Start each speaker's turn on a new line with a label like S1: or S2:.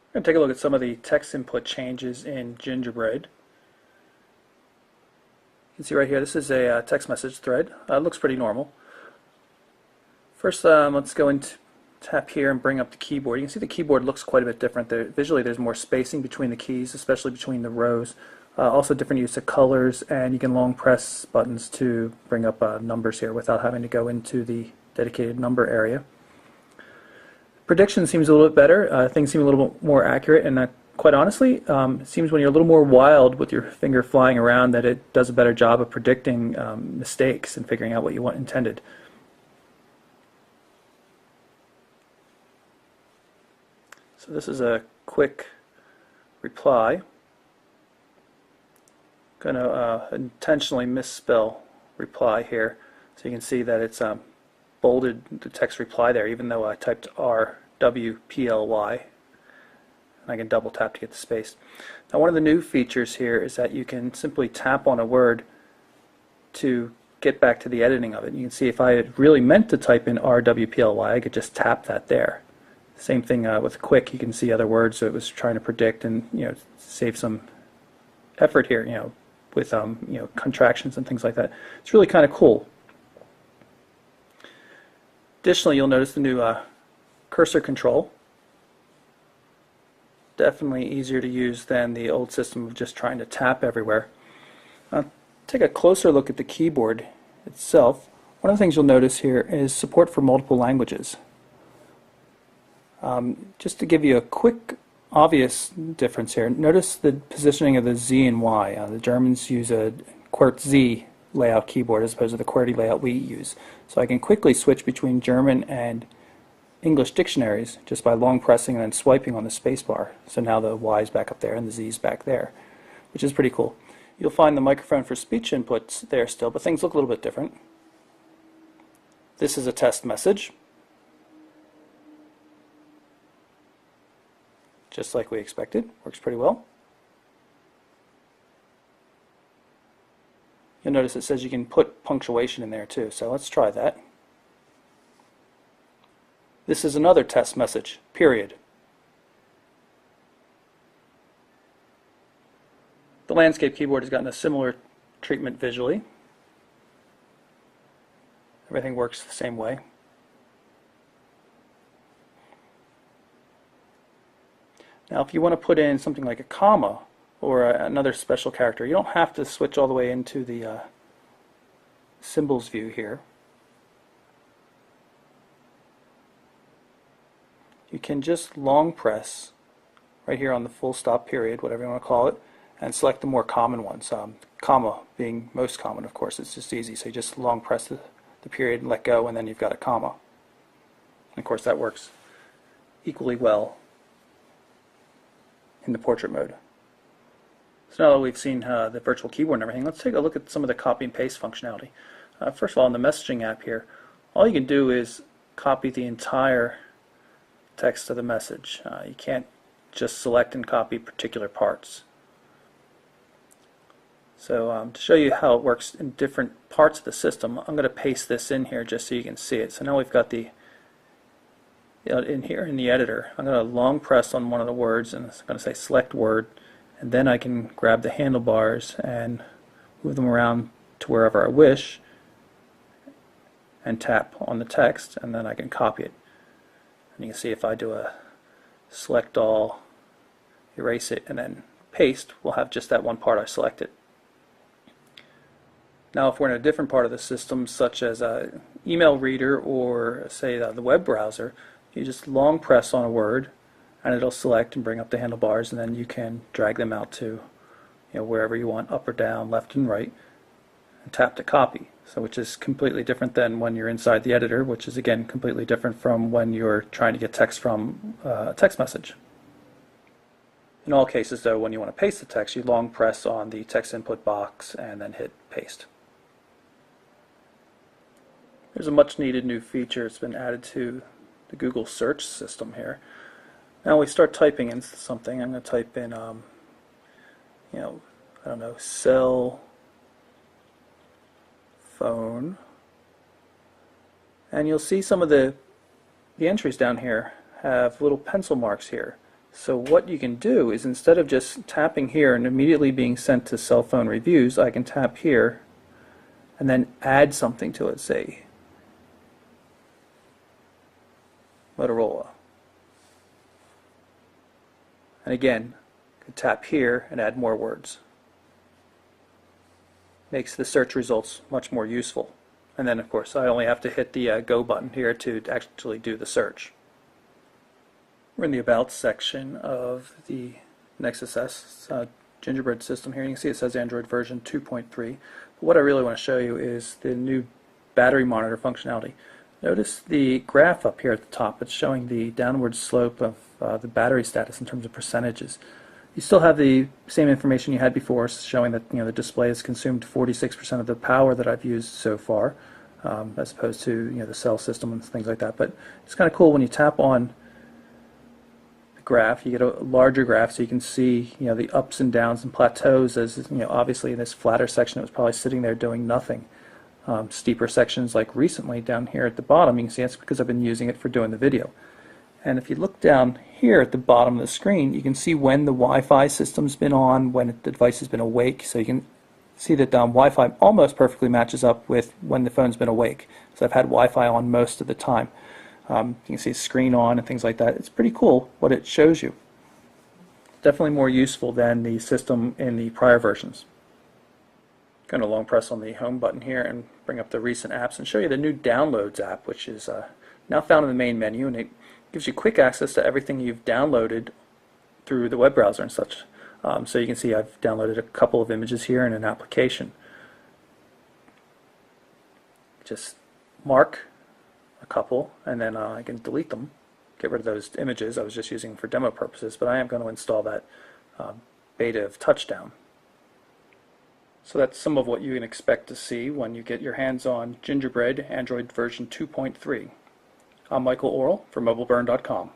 S1: We're going to take a look at some of the text input changes in Gingerbread. You can see right here, this is a text message thread. It looks pretty normal. First, let's go into tap here and bring up the keyboard. You can see the keyboard looks quite a bit different. Visually, there's more spacing between the keys, especially between the rows. Also different use of colors, and you can long press buttons to bring up numbers here without having to go into the dedicated number area. Prediction seems a little bit better. Things seem a little bit more accurate, and quite honestly, it seems when you're a little more wild with your finger flying around that it does a better job of predicting mistakes and figuring out what you want intended. So this is a quick reply. I'm going to intentionally misspell reply here, so you can see that it's bolded the text reply there, even though I typed RWPLY, and I can double tap to get the space. Now, one of the new features here is that you can simply tap on a word to get back to the editing of it. You can see if I had really meant to type in RWPLY, I could just tap that there. Same thing with quick. You can see other words, so it was trying to predict and save some effort here, with contractions and things like that. It's really kind of cool. Additionally, you'll notice the new cursor control. Definitely easier to use than the old system of just trying to tap everywhere. Take a closer look at the keyboard itself. One of the things you'll notice here is support for multiple languages. Just to give you a quick, obvious difference here, notice the positioning of the Z and Y. The Germans use a QWERTY Z layout keyboard as opposed to the QWERTY layout we use. So I can quickly switch between German and English dictionaries just by long pressing and then swiping on the spacebar. So now the Y is back up there and the Z is back there, which is pretty cool. You'll find the microphone for speech inputs there still, but things look a little bit different. This is a test message, just like we expected. Works pretty well. You'll notice it says you can put punctuation in there too, so let's try that. This is another test message, period. The landscape keyboard has gotten a similar treatment visually. Everything works the same way. Now if you want to put in something like a comma or another special character, you don't have to switch all the way into the symbols view here. You can just long press right here on the full stop period, whatever you want to call it, and select the more common ones. Comma being most common, of course. It's just easy. So you just long press the period and let go, and then you've got a comma. And of course that works equally well in the portrait mode. So now that we've seen the virtual keyboard and everything, let's take a look at some of the copy and paste functionality. First of all, in the messaging app here, all you can do is copy the entire text of the message. You can't just select and copy particular parts. So to show you how it works in different parts of the system, I'm going to paste this in here just so you can see it. So now we've got the in here in the editor. I'm going to long press on one of the words, and it's going to say select word, and then I can grab the handlebars and move them around to wherever I wish and tap on the text, and then I can copy it. And you can see if I do a select all, erase it, and then paste, we'll have just that one part I selected. Now if we're in a different part of the system, such as an email reader or say the web browser, you just long press on a word and it'll select and bring up the handlebars, and then you can drag them out to wherever you want, up or down, left and right, and tap to copy. So which is completely different than when you're inside the editor, which is again completely different from when you're trying to get text from a text message. In all cases though, when you want to paste the text, you long press on the text input box and then hit paste. There's a much needed new feature that's been added to the Google search system here. Now we start typing in something. I'm going to type in, I don't know, cell phone, and you'll see some of the entries down here have little pencil marks here. So what you can do is, instead of just tapping here and immediately being sent to cell phone reviews, I can tap here and then add something to it, say Motorola. And again, I can tap here and add more words. Makes the search results much more useful. And then of course I only have to hit the go button here to actually do the search. We're in the About section of the Nexus S Gingerbread system here. You can see it says Android version 2.3. What I really want to show you is the new battery monitor functionality. Notice the graph up here at the top. It's showing the downward slope of the battery status in terms of percentages. You still have the same information you had before, showing that the display has consumed 46% of the power that I've used so far, as opposed to the cell system and things like that. But it's kind of cool when you tap on graph, you get a larger graph, so you can see the ups and downs and plateaus. As obviously in this flatter section it was probably sitting there doing nothing. Steeper sections like recently down here at the bottom, you can see that's because I've been using it for doing the video. And if you look down here at the bottom of the screen, you can see when the Wi-Fi system's been on, when the device has been awake. So you can see that Wi-Fi almost perfectly matches up with when the phone's been awake. So I've had Wi-Fi on most of the time. You can see screen on and things like that. It's pretty cool what it shows you. Definitely more useful than the system in the prior versions. Going to long press on the home button here and bring up the recent apps and show you the new Downloads app, which is now found in the main menu, and it gives you quick access to everything you've downloaded through the web browser and such. So you can see I've downloaded a couple of images here in an application. Just mark a couple and then I can delete them, get rid of those images I was just using for demo purposes, but I am going to install that beta of Touchdown. So that's some of what you can expect to see when you get your hands on Gingerbread Android version 2.3. I'm Michael Orrell for MobileBurn.com.